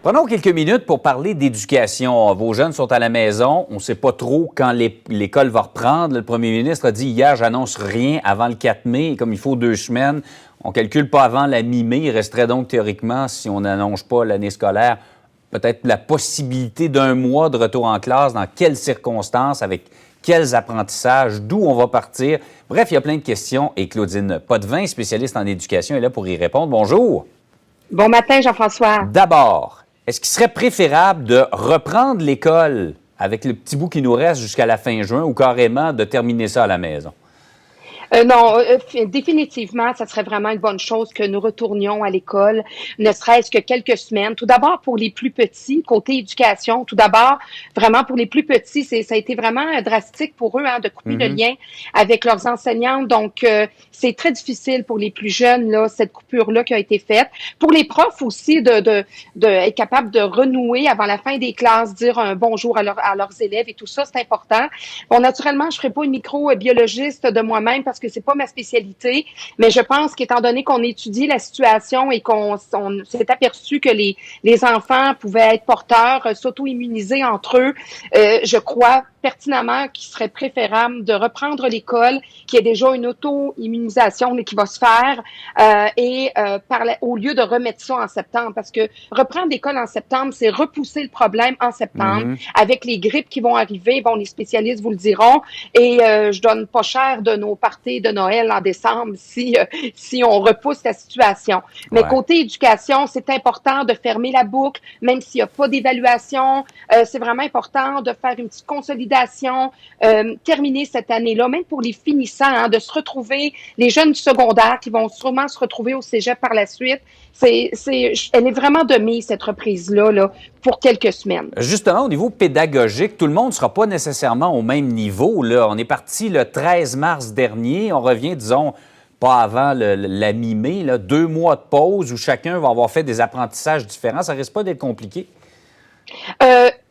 Prenons quelques minutes pour parler d'éducation. Vos jeunes sont à la maison. On ne sait pas trop quand l'école va reprendre. Le premier ministre a dit hier, j'annonce rien avant le 4 mai. Et comme il faut 2 semaines, on ne calcule pas avant la mi-mai. Il resterait donc théoriquement, si on n'annonce pas l'année scolaire, peut-être la possibilité d'1 mois de retour en classe. Dans quelles circonstances, avec quels apprentissages, d'où on va partir. Bref, il y a plein de questions. Et Claudine Potvin, spécialiste en éducation, est là pour y répondre. Bonjour. Bon matin, Jean-François. D'abord, est-ce qu'il serait préférable de reprendre l'école avec le petit bout qui nous reste jusqu'à la fin juin ou carrément de terminer ça à la maison? Non, définitivement, ça serait vraiment une bonne chose que nous retournions à l'école, ne serait-ce que quelques semaines. Tout d'abord pour les plus petits, côté éducation. Tout d'abord, vraiment pour les plus petits, ça a été vraiment drastique pour eux de couper le lien avec leurs enseignants. Donc, c'est très difficile pour les plus jeunes, là, cette coupure-là qui a été faite. Pour les profs aussi, de être capable de renouer avant la fin des classes, dire un bonjour à leurs élèves et tout ça, c'est important. Bon, naturellement, je ne serai pas une microbiologiste de moi-même parce que c'est pas ma spécialité, mais je pense qu'étant donné qu'on étudie la situation et qu'on s'est aperçu que les enfants pouvaient être porteurs, s'auto-immuniser entre eux, je crois pertinemment qu'il serait préférable de reprendre l'école, qu'il y ait déjà une auto-immunisation qui va se faire au lieu de remettre ça en septembre. Parce que reprendre l'école en septembre, c'est repousser le problème en septembre avec les grippes qui vont arriver. Bon, les spécialistes vous le diront. Et je donne pas cher de nos parties de Noël en décembre si on repousse la situation. Mais côté éducation, c'est important de fermer la boucle, même s'il n'y a pas d'évaluation. C'est vraiment important de faire une petite consolidation, terminer cette année-là, même pour les finissants, de se retrouver, les jeunes du secondaire qui vont sûrement se retrouver au cégep par la suite. Elle est vraiment de mise, cette reprise-là, pour quelques semaines. Justement, au niveau pédagogique, tout le monde ne sera pas nécessairement au même niveau, là. On est parti le 13 mars dernier. On revient, disons, pas avant la mi-mai, 2 mois de pause où chacun va avoir fait des apprentissages différents. Ça risque pas d'être compliqué?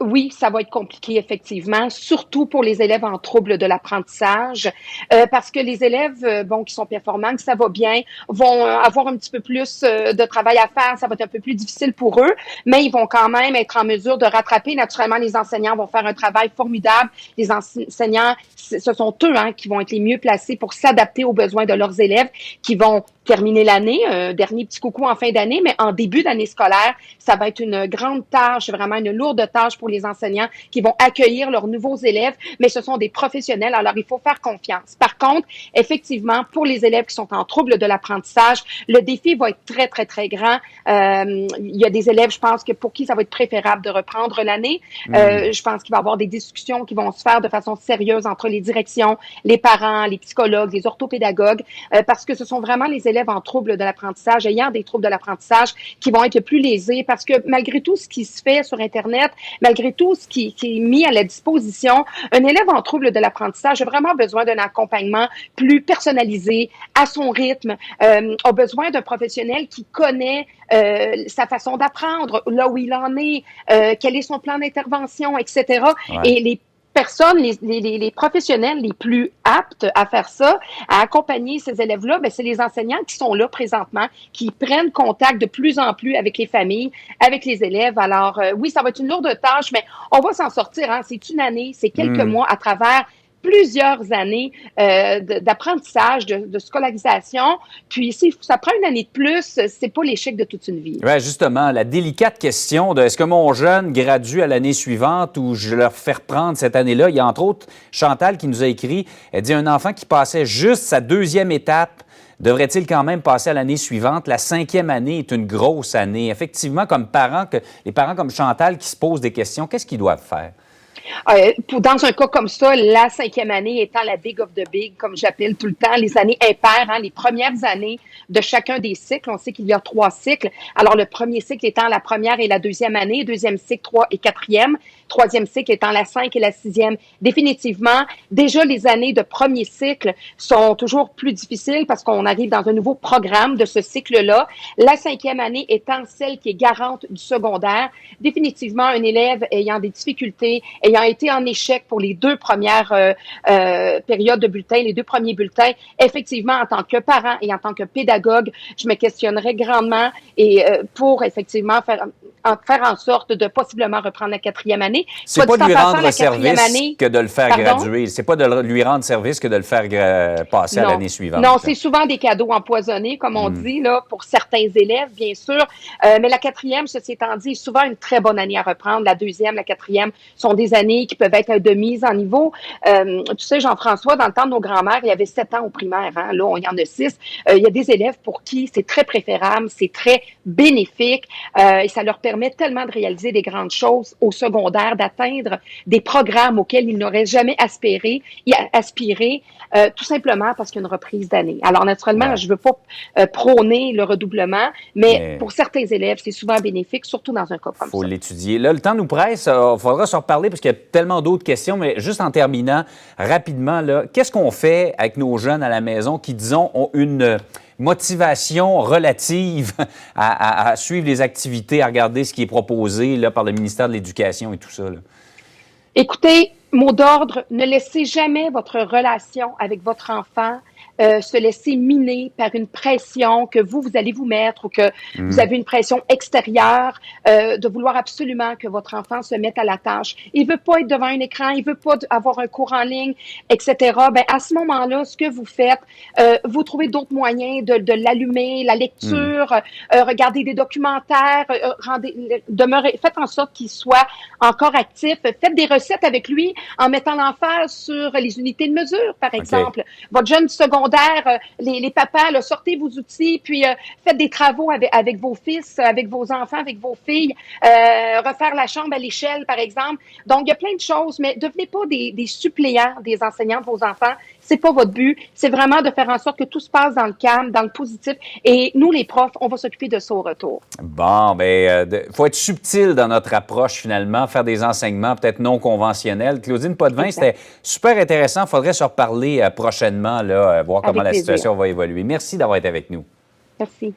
Oui, ça va être compliqué, effectivement, surtout pour les élèves en trouble de l'apprentissage, parce que les élèves, qui sont performants, que ça va bien, vont avoir un petit peu plus de travail à faire, ça va être un peu plus difficile pour eux, mais ils vont quand même être en mesure de rattraper. Naturellement, les enseignants vont faire un travail formidable. Les enseignants, ce sont eux qui vont être les mieux placés pour s'adapter aux besoins de leurs élèves qui vont terminer l'année. Dernier petit coucou en fin d'année, mais en début d'année scolaire, ça va être une grande tâche, vraiment une lourde tâche pour les enseignants qui vont accueillir leurs nouveaux élèves, mais ce sont des professionnels, alors il faut faire confiance. Par contre, effectivement, pour les élèves qui sont en trouble de l'apprentissage, le défi va être très, très, très grand. Il y a des élèves, je pense, que pour qui ça va être préférable de reprendre l'année. Je pense qu'il va y avoir des discussions qui vont se faire de façon sérieuse entre les directions, les parents, les psychologues, les orthopédagogues, parce que ce sont vraiment les élèves en trouble de l'apprentissage, ayant des troubles de l'apprentissage, qui vont être le plus lésés, parce que malgré tout ce qui se fait sur Internet, malgré tout ce qui est mis à la disposition, un élève en trouble de l'apprentissage a vraiment besoin d'un accompagnement plus personnalisé, à son rythme, a besoin d'un professionnel qui connaît sa façon d'apprendre, là où il en est, quel est son plan d'intervention, etc. Et les personnes, les professionnels les plus aptes à faire ça, à accompagner ces élèves-là, c'est les enseignants qui sont là présentement, qui prennent contact de plus en plus avec les familles, avec les élèves. Alors, oui, ça va être une lourde tâche, mais on va s'en sortir. C'est une année, c'est quelques mois à travers plusieurs années d'apprentissage, de scolarisation. Puis, si ça prend une année de plus, c'est pas l'échec de toute une vie. Oui, justement, la délicate question de est-ce que mon jeune gradue à l'année suivante ou je leur fais reprendre cette année-là? Il y a entre autres Chantal qui nous a écrit, elle dit un enfant qui passait juste sa 2e étape, devrait-il quand même passer à l'année suivante? La 5e année est une grosse année. Effectivement, comme parents, les parents comme Chantal qui se posent des questions, qu'est-ce qu'ils doivent faire? Dans un cas comme ça, la 5e année étant la big of the big, comme j'appelle tout le temps, les années impaires, les premières années de chacun des cycles. On sait qu'il y a 3 cycles. Alors, le premier cycle étant la première et la 2e année, 2e cycle, 3 et 4e, 3e cycle étant la 5 et la 6e. Définitivement, déjà, les années de premier cycle sont toujours plus difficiles parce qu'on arrive dans un nouveau programme de ce cycle-là. La 5e année étant celle qui est garante du secondaire. Définitivement, un élève ayant des difficultés, ayant été en échec pour les 2 premières périodes de bulletins, les 2 premiers bulletins, effectivement, en tant que parent et en tant que pédagogue, je me questionnerais grandement et pour effectivement faire en sorte de possiblement reprendre la 4e année. C'est pas de lui rendre service année, que de le faire graduer. C'est pas de lui rendre service que de le faire passer à l'année suivante. Non, c'est souvent des cadeaux empoisonnés, comme on dit, là, pour certains élèves, bien sûr. Mais la 4e, ceci étant dit, est souvent une très bonne année à reprendre. La 2e, la 4e sont des années qui peuvent être de mise en niveau. Tu sais, Jean-François, dans le temps de nos grands-mères, il y avait 7 ans au primaire. Hein? Là, il y en a 6. Il y a des élèves pour qui c'est très préférable, c'est très bénéfique et ça leur permet tellement de réaliser des grandes choses au secondaire, d'atteindre des programmes auxquels ils n'auraient jamais aspiré, tout simplement parce qu'il y a une reprise d'année. Alors, naturellement, je veux pas prôner le redoublement, mais pour certains élèves, c'est souvent bénéfique, surtout dans un cas comme ça. Il faut l'étudier. Là, le temps nous presse. Il faudra se reparler parce qu'il y a tellement d'autres questions, mais juste en terminant rapidement, là, qu'est-ce qu'on fait avec nos jeunes à la maison qui, disons, ont une motivation relative à suivre les activités, à regarder ce qui est proposé là, par le ministère de l'Éducation et tout ça? Là? Écoutez, mot d'ordre, ne laissez jamais votre relation avec votre enfant se laisser miner par une pression que vous allez vous mettre ou que vous avez une pression extérieure de vouloir absolument que votre enfant se mette à la tâche. Il veut pas être devant un écran, il veut pas avoir un cours en ligne, etc. Ben à ce moment-là, ce que vous faites, vous trouvez d'autres moyens de l'allumer, la lecture, regardez des documentaires, faites en sorte qu'il soit encore actif, faites des recettes avec lui en mettant l'emphase sur les unités de mesure, par exemple. Votre jeune secondaire, les papas, là, sortez vos outils, puis faites des travaux avec vos fils, avec vos enfants, avec vos filles, refaire la chambre à l'échelle, par exemple. Donc, il y a plein de choses, mais devenez pas des suppléants des enseignants de vos enfants. C'est pas votre but. C'est vraiment de faire en sorte que tout se passe dans le calme, dans le positif. Et nous, les profs, on va s'occuper de ça au retour. Bon, bien, faut être subtil dans notre approche, finalement, faire des enseignements peut-être non conventionnels. Claudine Potvin, c'était super intéressant. Il faudrait se reparler prochainement, là, voir comment la situation va évoluer. Merci d'avoir été avec nous. Merci.